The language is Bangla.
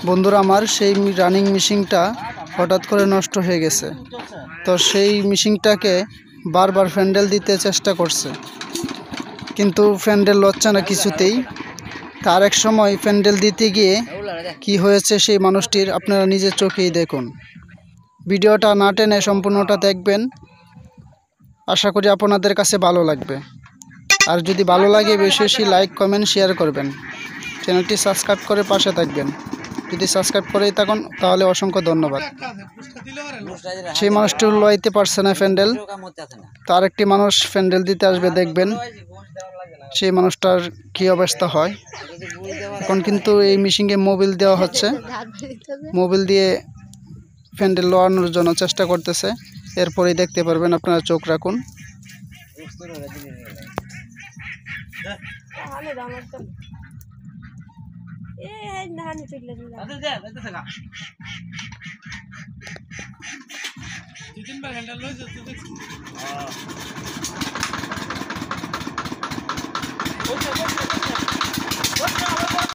বন্ধুরা আমার সেই রানিং মেশিনটা হঠাৎ করে নষ্ট হয়ে গেছে। তো সেই মেশিনটাকে বারবার ফ্যান্ডেল দিতে চেষ্টা করছে, কিন্তু ফ্যান্ডেল হচ্ছে না কিছুতেই। তার এক সময় ফ্যান্ডেল দিতে গিয়ে কি হয়েছে সেই মানুষটির আপনারা নিজের চোখেই দেখুন। ভিডিওটা না টেনে সম্পূর্ণটা দেখবেন, আশা করি আপনাদের কাছে ভালো লাগবে। আর যদি ভালো লাগে বেশি বেশি লাইক কমেন্ট শেয়ার করবেন, চ্যানেলটি সাবস্ক্রাইব করে পাশে থাকবেন। যদি সাবস্ক্রাইব করেই থাকুন তাহলে অসংখ্য ধন্যবাদ। সেই মানুষটি লইতে পারছে না ফ্যান্ডেল, তার একটি মানুষ ফ্যান্ডেল দিতে আসবে, দেখবেন সেই মানুষটার কি অবস্থা হয়। এখন কিন্তু এই মেশিনে মোবিল দেওয়া হচ্ছে, মোবিল দিয়ে ফ্যান্ডেল লোয়ানোর জন্য চেষ্টা করতেছে। এরপরেই দেখতে পারবেন, আপনারা চোখ রাখুন। দুই তিনবার হ্যান্ডেল লইছে তো দেখছি।